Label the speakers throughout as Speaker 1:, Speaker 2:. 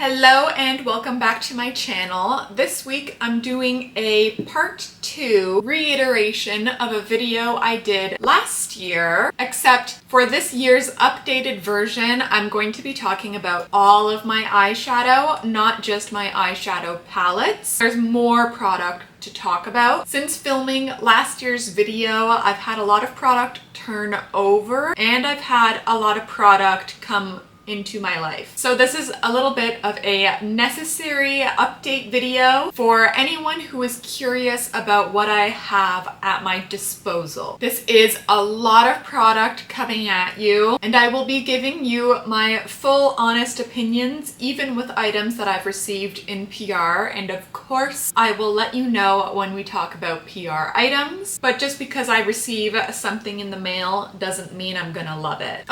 Speaker 1: Hello and welcome back to my channel. This week I'm doing a part 2 reiteration of a video I did last year, except for this year's updated version, I'm going to be talking about all of my eyeshadow, not just my eyeshadow palettes. There's more product to talk about. Since filming last year's video, I've had a lot of product turn over and I've had a lot of product come into my life. So this is a little bit of a necessary update video for anyone who is curious about what I have at my disposal. This is a lot of product coming at you, and I will be giving you my full honest opinions, even with items that I've received in PR, and of course I will let you know when we talk about PR items, but just because I receive something in the mail doesn't mean I'm gonna love it.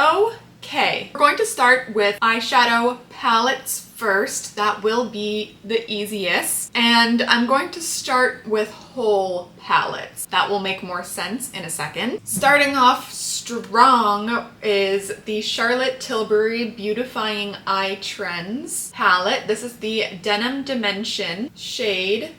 Speaker 1: Okay, we're going to start with eyeshadow palettes first. That will be the easiest. And I'm going to start with whole palettes. That will make more sense in a second. Starting off strong is the Charlotte Tilbury Beautifying Eye Trends palette. This is the Denim Dimension shade.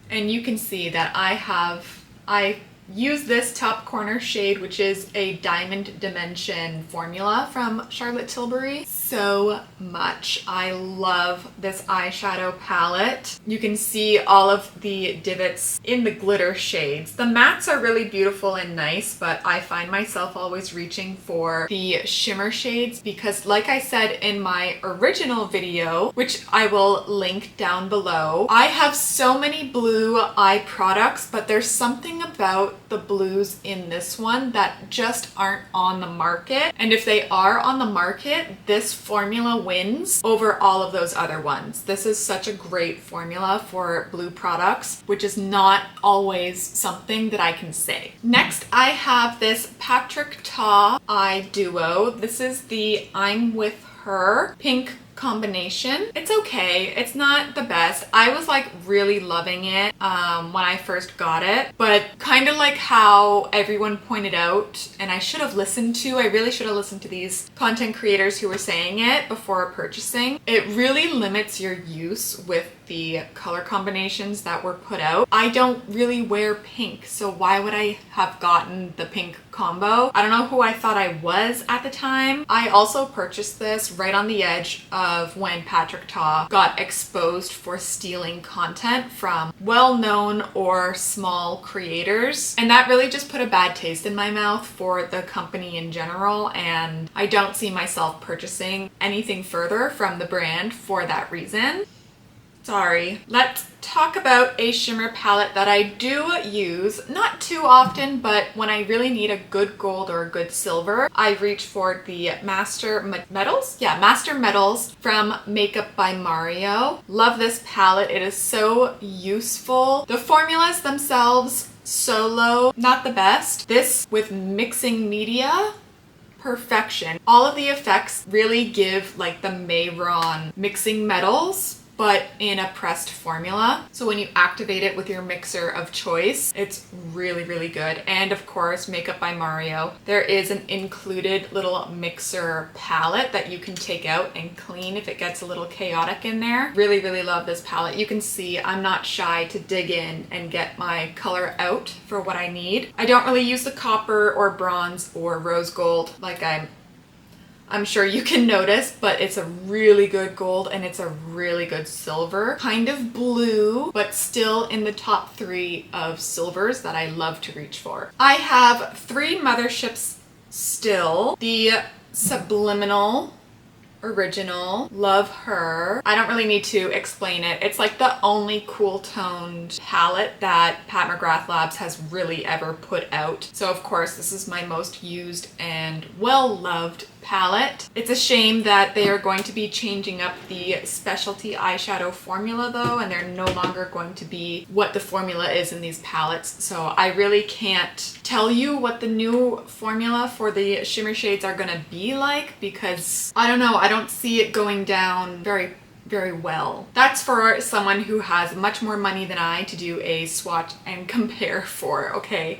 Speaker 1: And you can see that I use this top corner shade, which is a Diamond Dimension formula from Charlotte Tilbury, so much. I love this eyeshadow palette. You can see all of the divots in the glitter shades. The mattes are really beautiful and nice, but I find myself always reaching for the shimmer shades because, like I said in my original video, which I will link down below, I have so many blue eye products, but there's something about the blues in this one that just aren't on the market. And if they are on the market, this formula wins over all of those other ones. This is such a great formula for blue products, which is not always something that I can say. Next, I have this Patrick Ta Eye Duo. This is the I'm With Her pink combination. It's okay. It's not the best. I was like really loving it when I first got it, but kind of like how everyone pointed out, and I really should have listened to these content creators who were saying it before purchasing. It really limits your use with the color combinations that were put out. I don't really wear pink, so why would I have gotten the pink combo? I don't know who I thought I was at the time. I also purchased this right on the edge of when Patrick Ta got exposed for stealing content from well-known or small creators, and that really just put a bad taste in my mouth for the company in general, and I don't see myself purchasing anything further from the brand for that reason. Sorry. Let's talk about a shimmer palette that I do use, not too often, but when I really need a good gold or a good silver, I reach for the Master Metals? Yeah, Master Metals from Makeup by Mario. Love this palette. It is so useful. The formulas themselves, solo, not the best. This with mixing media, perfection. All of the effects really give like the Mayron mixing metals, but in a pressed formula. So when you activate it with your mixer of choice, it's really, really good. And of course, Makeup by Mario. There is an included little mixer palette that you can take out and clean if it gets a little chaotic in there. Really, really love this palette. You can see I'm not shy to dig in and get my color out for what I need. I don't really use the copper or bronze or rose gold like I'm sure you can notice, but it's a really good gold and it's a really good silver. Kind of blue, but still in the top 3 of silvers that I love to reach for. I have 3 motherships still. The Subliminal Original, love her. I don't really need to explain it. It's like the only cool toned palette that Pat McGrath Labs has really ever put out. So of course this is my most used and well-loved palette. It's a shame that they are going to be changing up the specialty eyeshadow formula though, and they're no longer going to be what the formula is in these palettes. So I really can't tell you what the new formula for the shimmer shades are gonna be like because I don't know, I don't see it going down very well. That's for someone who has much more money than I to do a swatch and compare for, okay?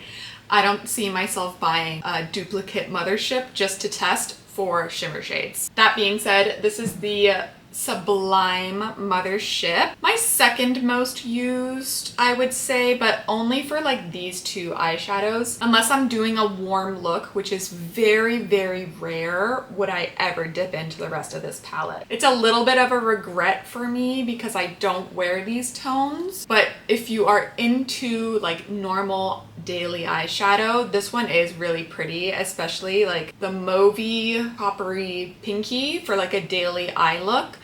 Speaker 1: I don't see myself buying a duplicate mothership just to test for shimmer shades. That being said, this is the Sublime Mothership. My second most used, I would say, but only for like these two eyeshadows. Unless I'm doing a warm look, which is very, very rare, would I ever dip into the rest of this palette. It's a little bit of a regret for me because I don't wear these tones, but if you are into like normal daily eyeshadow, this one is really pretty, especially like the mauvey, coppery, pinky for like a daily eye look.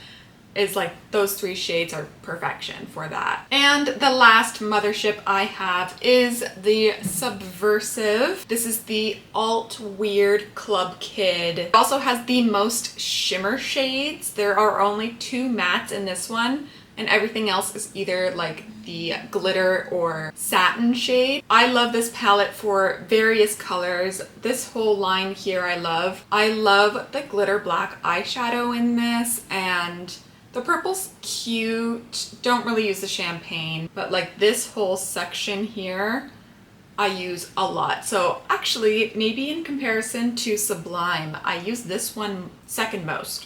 Speaker 1: Is like those three shades are perfection for that. And the last mothership I have is the Subversive. This is the Alt Weird Club Kid. It also has the most shimmer shades. There are only 2 mattes in this one, and everything else is either like the glitter or satin shade. I love this palette for various colors. This whole line here I love. I love the glitter black eyeshadow in this, and the purple's cute. Don't really use the champagne, but like this whole section here I use a lot. So actually, maybe in comparison to Sublime, I use this one second most.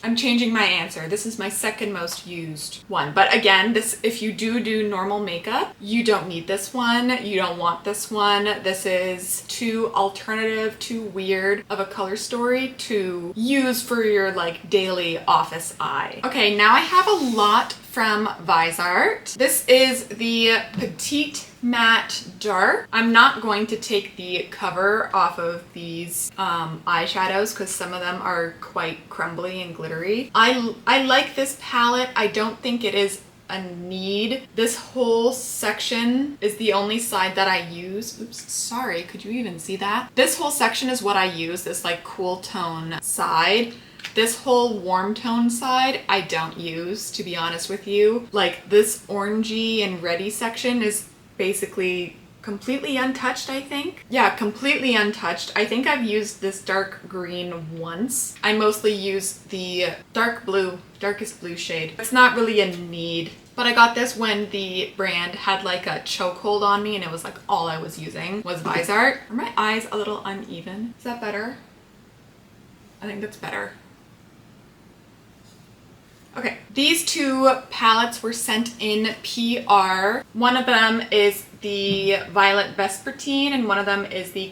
Speaker 1: I'm changing my answer. This is my second most used one. But again, this, if you do normal makeup, you don't need this one. You don't want this one. This is too alternative, too weird of a color story to use for your like daily office eye. Okay, now I have a lot from ViseArt. This is the Petite Matte Dark. I'm not going to take the cover off of these eyeshadows because some of them are quite crumbly and glittery. I like this palette. I don't think it is a need. This whole section is the only side that I use. Oops, sorry, could you even see that? This whole section is what I use, this like cool tone side. This whole warm tone side I don't use, to be honest with you. Like this orangey and reddy section is basically completely untouched, I think. Yeah, completely untouched. I think I've used this dark green once. I mostly use the dark blue, darkest blue shade. It's not really a need, but I got this when the brand had like a chokehold on me and it was like all I was using was ViseArt. Are my eyes a little uneven? Is that better? I think that's better. Okay, these two palettes were sent in PR. One of them is the Violet Vespertine and one of them is the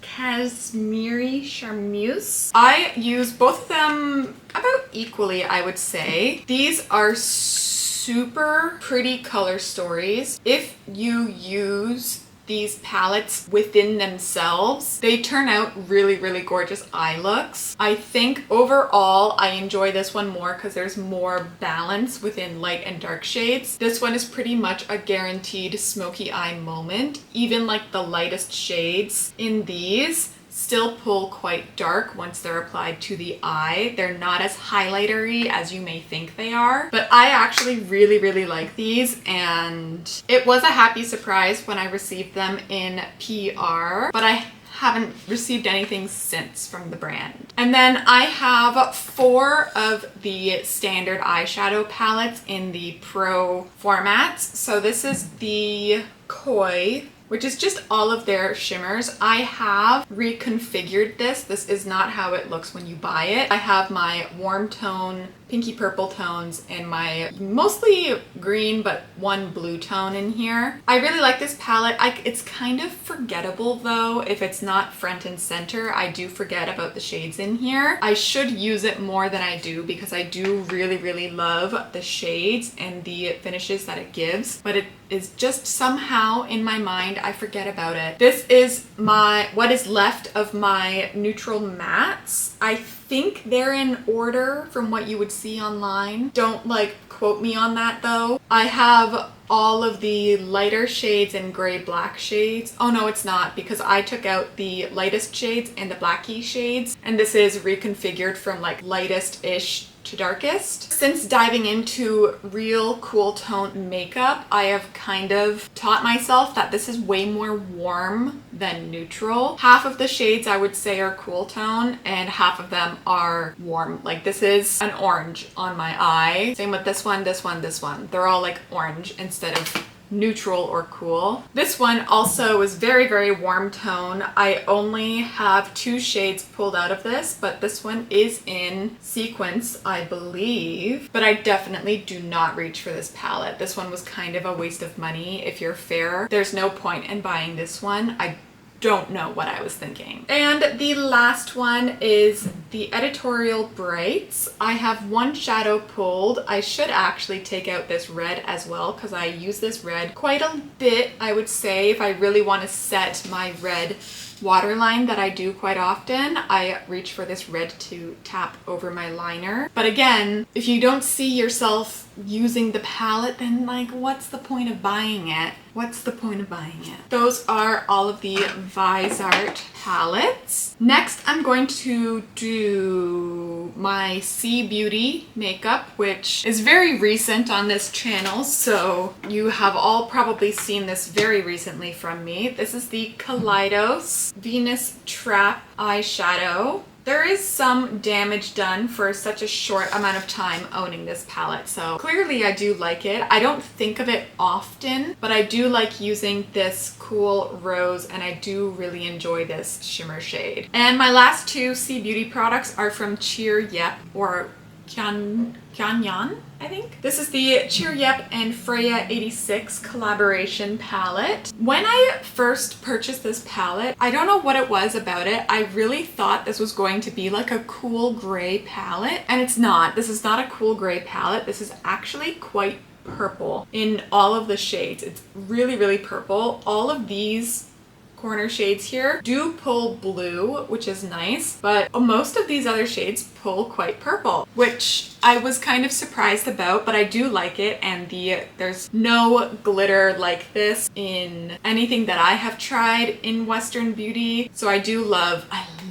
Speaker 1: Cashmere Charmeuse. I use both of them about equally, I would say. These are super pretty color stories. If you use these palettes within themselves, they turn out really, really gorgeous eye looks. I think overall I enjoy this one more because there's more balance within light and dark shades. This one is pretty much a guaranteed smoky eye moment. Even like the lightest shades in these still pull quite dark once they're applied to the eye. They're not as highlightery as you may think they are, but I actually really, really like these, and it was a happy surprise when I received them in PR, but I haven't received anything since from the brand. And then I have 4 of the standard eyeshadow palettes in the Pro formats. So this is the Koi, which is just all of their shimmers. I have reconfigured this. This is not how it looks when you buy it. I have my warm tone, pinky purple tones, and my mostly green but one blue tone in here. I really like this palette. It's kind of forgettable though. If it's not front and center, I do forget about the shades in here. I should use it more than I do because I do really, really love the shades and the finishes that it gives, but it is just somehow in my mind I forget about it. This is what is left of my neutral mattes. I think they're in order from what you would see online. Don't like quote me on that though. I have all of the lighter shades and gray black shades. Oh no, it's not, because I took out the lightest shades and the blacky shades, and this is reconfigured from like lightest-ish to darkest. Since diving into real cool tone makeup, I have kind of taught myself that this is way more warm than neutral. Half of the shades I would say are cool tone and half of them are warm. Like this is an orange on my eye. Same with this one, this one, this one. They're all like orange instead of neutral or cool. This one also is very, very warm tone. I only have 2 shades pulled out of this, but this one is in sequence, I believe. But I definitely do not reach for this palette. This one was kind of a waste of money. If you're fair, there's no point in buying this one. I don't know what I was thinking. And the last one is the Editorial Brights. I have 1 shadow pulled. I should actually take out this red as well because I use this red quite a bit, I would say, if I really want to set my red waterline that I do quite often. I reach for this red to tap over my liner. But again, if you don't see yourself using the palette, then like, what's the point of buying it? What's the point of buying it? Those are all of the ViseArt palettes. Next, I'm going to do my C Beauty makeup, which is very recent on this channel, so you have all probably seen this very recently from me. This is the Kaleidos Venus Trap eyeshadow. There is some damage done for such a short amount of time owning this palette, so clearly I do like it. I don't think of it often, but I do like using this cool rose, and I do really enjoy this shimmer shade. And my last 2 C Beauty products are from ZhiYun or Yan, I think. This is the ZhiYun and Freya 86 collaboration palette. When I first purchased this palette, I don't know what it was about it. I really thought this was going to be like a cool gray palette, and it's not. This is not a cool gray palette. This is actually quite purple in all of the shades. It's really, really purple. All of these corner shades here do pull blue, which is nice, but most of these other shades pull quite purple, which I was kind of surprised about, but I do like it. And there's no glitter like this in anything that I have tried in Western Beauty, so I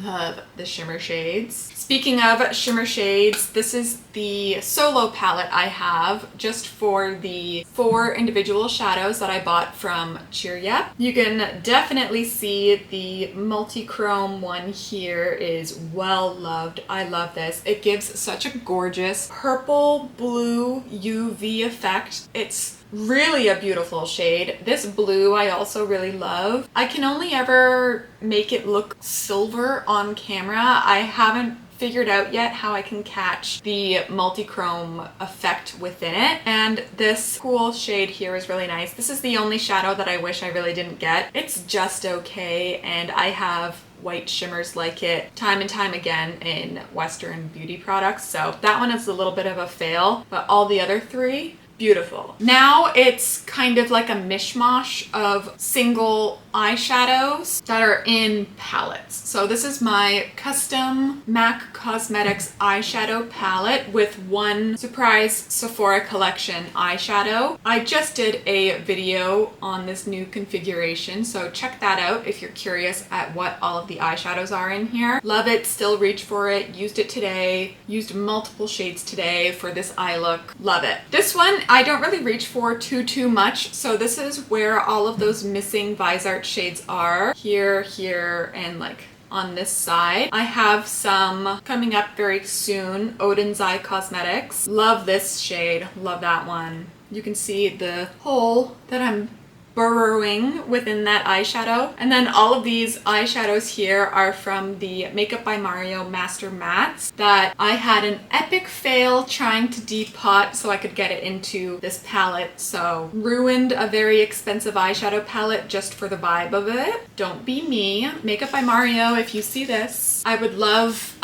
Speaker 1: love the shimmer shades. Speaking of shimmer shades, this is the solo palette I have just for the 4 individual shadows that I bought from ZhiYun. You can definitely see the multi-chrome one here is well loved. I love this. It gives such a gorgeous purple blue UV effect. It's really a beautiful shade. This blue I also really love. I can only ever make it look silver on camera. I haven't figured out yet how I can catch the multi-chrome effect within it, and this cool shade here is really nice. This is the only shadow that I wish I really didn't get. It's just okay, and I have white shimmers like it time and time again in Western Beauty products, so that one is a little bit of a fail, but all the other 3, beautiful. Now it's kind of like a mishmash of single eyeshadows that are in palettes. So this is my custom MAC Cosmetics eyeshadow palette with 1 surprise Sephora collection eyeshadow. I just did a video on this new configuration, so check that out if you're curious at what all of the eyeshadows are in here. Love it, still reach for it, used it today, used multiple shades today for this eye look. Love it. This one I don't really reach for too much, so this is where all of those missing ViseArt shades are. Here, and like on this side. I have some coming up very soon. Odin's Eye Cosmetics. Love this shade, love that one. You can see the hole that I'm burrowing within that eyeshadow. And then all of these eyeshadows here are from the Makeup by Mario Master Mattes that I had an epic fail trying to depot so I could get it into this palette. So ruined a very expensive eyeshadow palette just for the vibe of it. Don't be me. Makeup by Mario, if you see this. I would love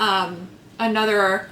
Speaker 1: another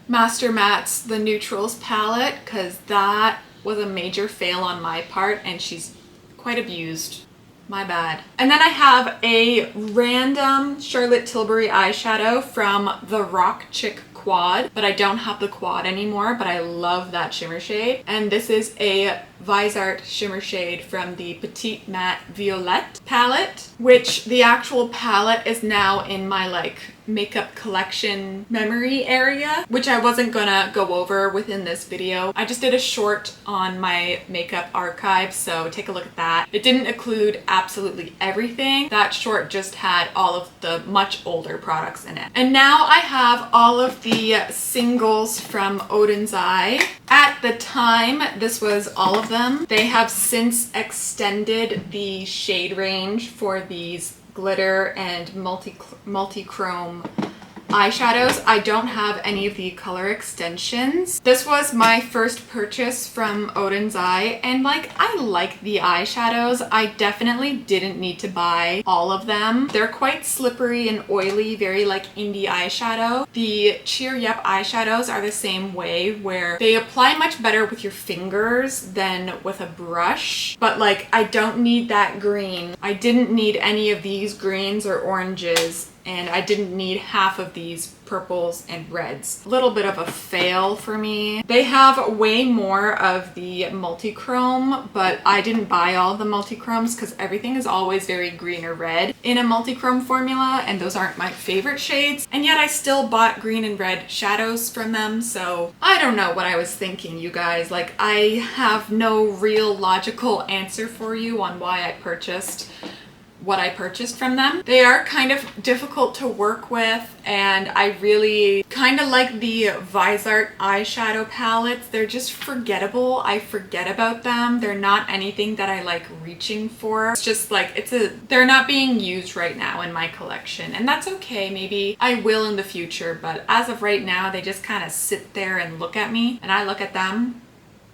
Speaker 1: Master Mattes The Neutrals palette, because that was a major fail on my part and she's quite abused. My bad. And then I have a random Charlotte Tilbury eyeshadow from the Rock Chick Quad, but I don't have the quad anymore, but I love that shimmer shade. And this is a ViseArt shimmer shade from the Petite Matte Violette palette, which the actual palette is now in my like makeup collection memory area, which I wasn't gonna go over within this video. I just did a short on my makeup archive, so take a look at that. It didn't include absolutely everything. That short just had all of the much older products in it. And now I have all of the singles from Odin's Eye. At the time, this was all of them. them. They have since extended the shade range for these glitter and multi-chrome eyeshadows. I don't have any of the color extensions. This was my first purchase from Odin's Eye, and like, I like the eyeshadows. I definitely didn't need to buy all of them. They're quite slippery and oily, very like indie eyeshadow. The Cheer Yep eyeshadows are the same way, where they apply much better with your fingers than with a brush, but like, I don't need that green. I didn't need any of these greens or oranges, and I didn't need half of these purples and reds. A little bit of a fail for me. They have way more of the multi-chrome, but I didn't buy all the multi-chromes because everything is always very green or red in a multi-chrome formula, and those aren't my favorite shades. And yet I still bought green and red shadows from them, so I don't know what I was thinking, you guys. Like, I have no real logical answer for you on why I purchased what I purchased from them. They are kind of difficult to work with, and I really kind of like the Vizart eyeshadow palettes. They're just forgettable. I forget about them. They're not anything that I like reaching for. It's just like, they're not being used right now in my collection, and that's okay. Maybe I will in the future, but as of right now, they just kind of sit there and look at me, and I look at them,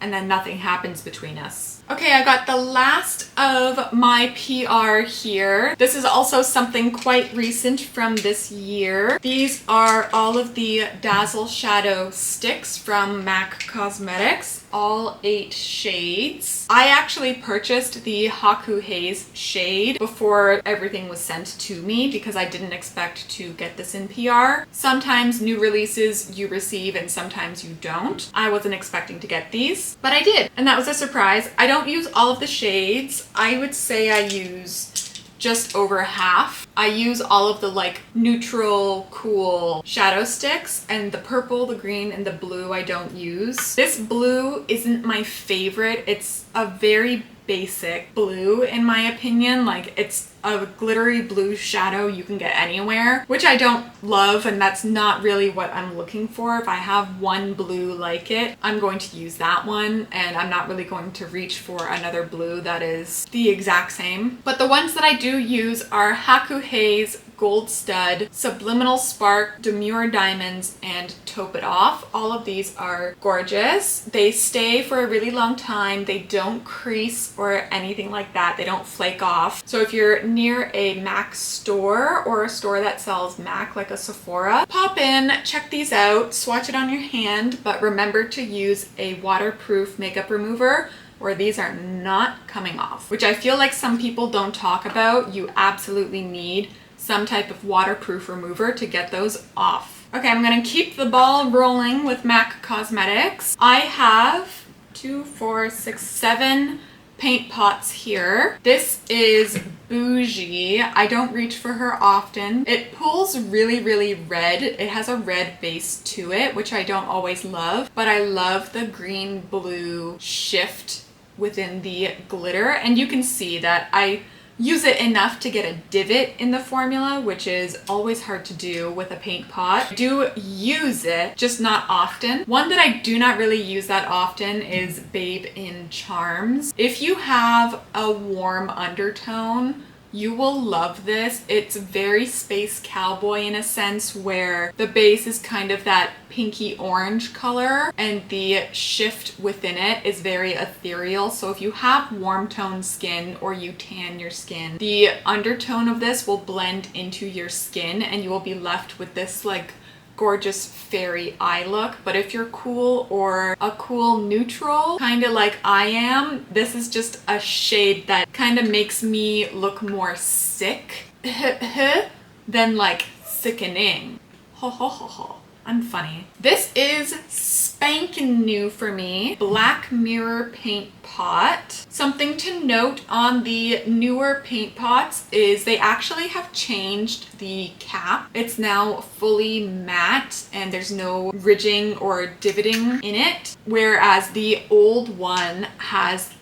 Speaker 1: and then nothing happens between us. Okay, I got the last of my PR here. This is also something quite recent from this year. These are all of the Dazzle Shadow sticks from MAC Cosmetics, all 8 shades. I actually purchased the Haku Haze shade before everything was sent to me because I didn't expect to get this in PR. Sometimes new releases you receive and sometimes you don't. I wasn't expecting to get these, but I did, and that was a surprise. I don't use all of the shades. I would say I use just over half. I use all of the like neutral, cool shadow sticks, and the purple, the green, and the blue I don't use. This blue isn't my favorite. It's a very basic blue in my opinion. Like, it's a glittery blue shadow you can get anywhere, which I don't love, and that's not really what I'm looking for. If I have one blue like it, I'm going to use that one, and I'm not really going to reach for another blue that is the exact same. But the ones that I do use are Haku Haze, Gold Stud, Subliminal Spark, Demure Diamonds, and Taupe It Off. All of these are gorgeous. They stay for a really long time. They don't crease or anything like that. They don't flake off. So if you're near a MAC store or a store that sells MAC, like a Sephora, pop in, check these out, swatch it on your hand, but remember to use a waterproof makeup remover or these are not coming off, which I feel like some people don't talk about. You absolutely need some type of waterproof remover to get those off. Okay, I'm gonna keep the ball rolling with MAC Cosmetics. I have 2, 4, 6, 7 paint pots here. This is Bougie. I don't reach for her often. It pulls really, really red. It has a red base to it, which I don't always love, but I love the green-blue shift within the glitter, and you can see that I use it enough to get a divot in the formula, which is always hard to do with a paint pot. I do use it, just not often. One that I do not really use that often is Babe in Charms. If you have a warm undertone, you will love this. It's very Space Cowboy in a sense, where the base is kind of that pinky orange color and the shift within it is very ethereal. So if you have warm toned skin or you tan your skin, the undertone of this will blend into your skin and you will be left with this like gorgeous fairy eye look. But if you're cool or a cool neutral, kind of like I am, this is just a shade that kind of makes me look more sick than like sickening. Ho ho ho ho. I'm funny. This is spanking new for me. Black Mirror paint pot. Something to note on the newer paint pots is they actually have changed the cap. It's now fully matte and there's no ridging or divoting in it, whereas the old one has,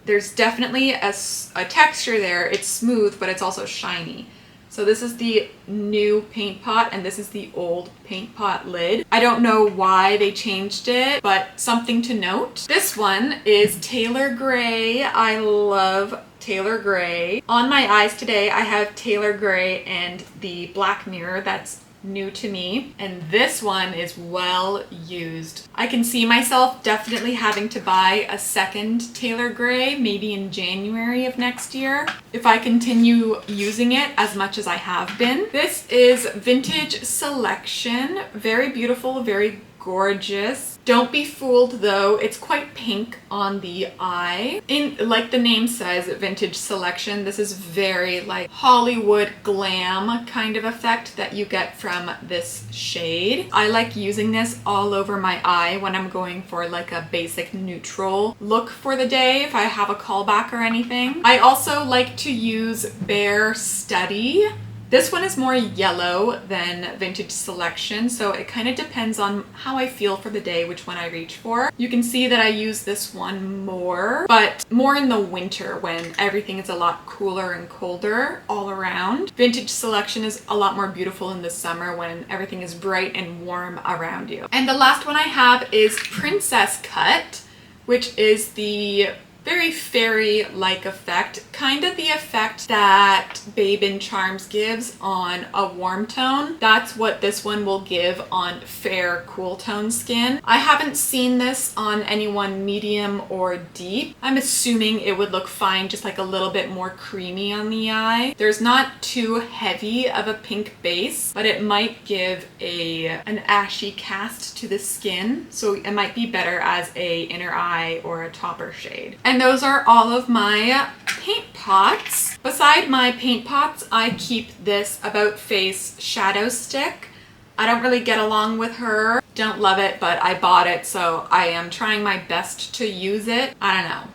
Speaker 1: there's definitely a texture there. It's smooth, but it's also shiny. So this is the new paint pot and this is the old paint pot lid. I don't know why they changed it, but something to note. This one is Taylor Gray. I love Taylor Gray. On my eyes today, I have Taylor Gray and the Black Mirror. That's new to me, and this one is well used. I can see myself definitely having to buy a second Taylor Gray maybe in January of next year if I continue using it as much as I have been. This is Vintage Selection. Very beautiful, very gorgeous. Don't be fooled though, it's quite pink on the eye. Like the name says, Vintage Selection, this is very like Hollywood glam kind of effect that you get from this shade. I like using this all over my eye when I'm going for like a basic neutral look for the day if I have a callback or anything. I also like to use Bare Study. This one is more yellow than Vintage Selection, so it kind of depends on how I feel for the day, which one I reach for. You can see that I use this one more, but more in the winter when everything is a lot cooler and colder all around. Vintage Selection is a lot more beautiful in the summer when everything is bright and warm around you. And the last one I have is Princess Cut, which is the very fairy-like effect, kind of the effect that Babe in Charms gives on a warm tone. That's what this one will give on fair, cool tone skin. I haven't seen this on anyone medium or deep. I'm assuming it would look fine, just like a little bit more creamy on the eye. There's not too heavy of a pink base, but it might give an ashy cast to the skin, so it might be better as a inner eye or a topper shade. And those are all of my paint pots. Beside my paint pots, I keep this About Face shadow stick. I don't really get along with her. Don't love it, but I bought it, so I am trying my best to use it. I don't know.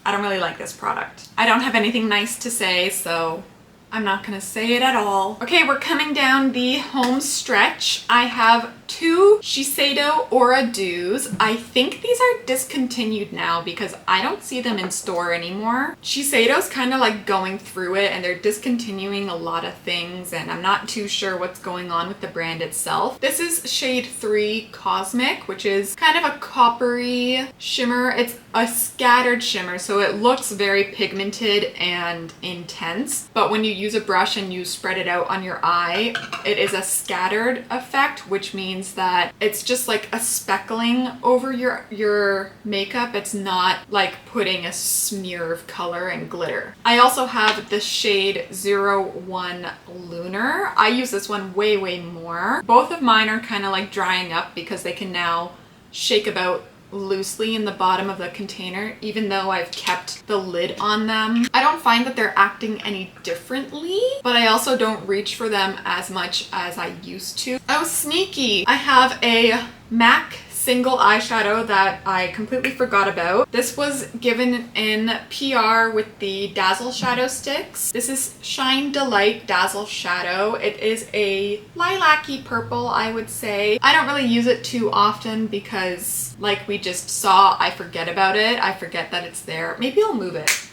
Speaker 1: I don't really like this product. I don't have anything nice to say, so I'm not gonna say it at all. Okay, we're coming down the home stretch. I have two Shiseido Aura Dews. I think these are discontinued now because I don't see them in store anymore. Shiseido's kind of like going through it and they're discontinuing a lot of things, and I'm not too sure what's going on with the brand itself. This is shade 3 Cosmic, which is kind of a coppery shimmer. It's a scattered shimmer, so it looks very pigmented and intense, but when you use a brush and you spread it out on your eye, it is a scattered effect, which means that it's just like a speckling over your makeup. It's not like putting a smear of color and glitter. I also have the shade 01 Lunar. I use this one way more. Both of mine are kind of like drying up because they can now shake about loosely in the bottom of the container, even though I've kept the lid on them. I don't find that they're acting any differently, but I also don't reach for them as much as I used to. Oh, sneaky! I have a MAC single eyeshadow that I completely forgot about. This was given in PR with the Dazzle Shadow Sticks. This is Shine Delight Dazzle Shadow. It is a lilac-y purple, I would say. I don't really use it too often because, like we just saw, I forget about it. I forget that it's there. Maybe I'll move it.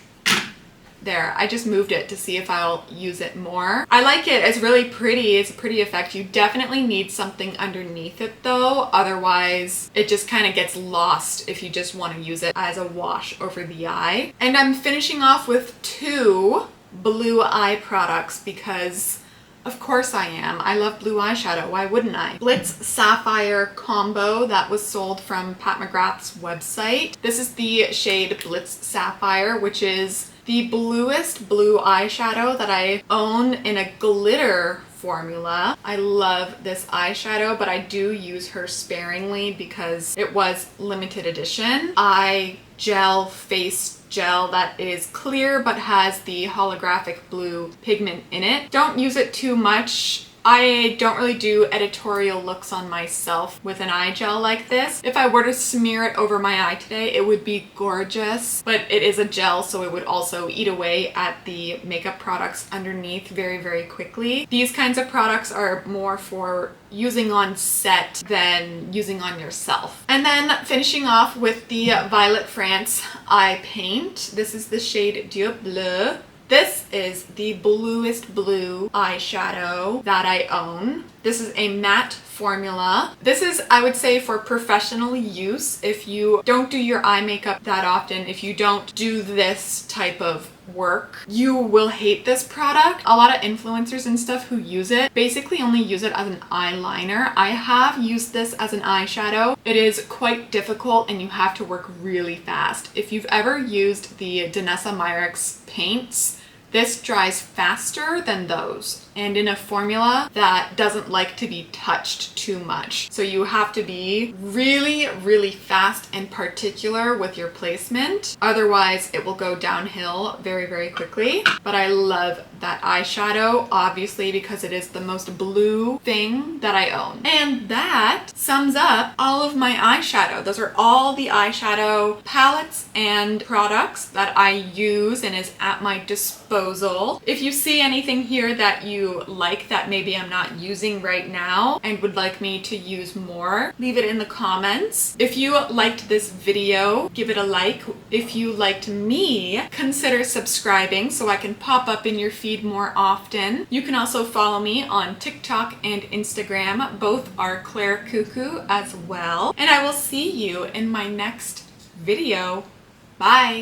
Speaker 1: There, I just moved it to see if I'll use it more. I like it, it's really pretty, it's a pretty effect. You definitely need something underneath it though, otherwise it just kind of gets lost if you just want to use it as a wash over the eye. And I'm finishing off with two blue eye products because of course I am. I love blue eyeshadow, why wouldn't I? Blitz Sapphire combo that was sold from Pat McGrath's website. This is the shade Blitz Sapphire, which is the bluest blue eyeshadow that I own in a glitter formula. I love this eyeshadow, but I do use her sparingly because it was limited edition. Eye gel, face gel that is clear but has the holographic blue pigment in it. Don't use it too much. I don't really do editorial looks on myself with an eye gel like this. If I were to smear it over my eye today, it would be gorgeous, but it is a gel, so it would also eat away at the makeup products underneath very quickly. These kinds of products are more for using on set than using on yourself. And then finishing off with the Violet France eye paint. This is the shade Dieu Bleu. This is the bluest blue eyeshadow that I own. This is a matte formula. This is, I would say, for professional use. If you don't do your eye makeup that often, if you don't do this type of work, you will hate this product. A lot of influencers and stuff who use it basically only use it as an eyeliner. I have used this as an eyeshadow. It is quite difficult and you have to work really fast. If you've ever used the Danessa Myricks paints, this dries faster than those, and in a formula that doesn't like to be touched too much. So you have to be really, really fast and particular with your placement. Otherwise, it will go downhill very, very quickly. But I love that eyeshadow, obviously, because it is the most blue thing that I own. And that sums up all of my eyeshadow. Those are all the eyeshadow palettes and products that I use and is at my disposal. If you see anything here that you like that maybe I'm not using right now and would like me to use more, leave it in the comments. If you liked this video, give it a like. If you liked me, consider subscribing so I can pop up in your feed more often. You can also follow me on TikTok and Instagram. Both are Claire Cuckoo as well. And I will see you in my next video. Bye!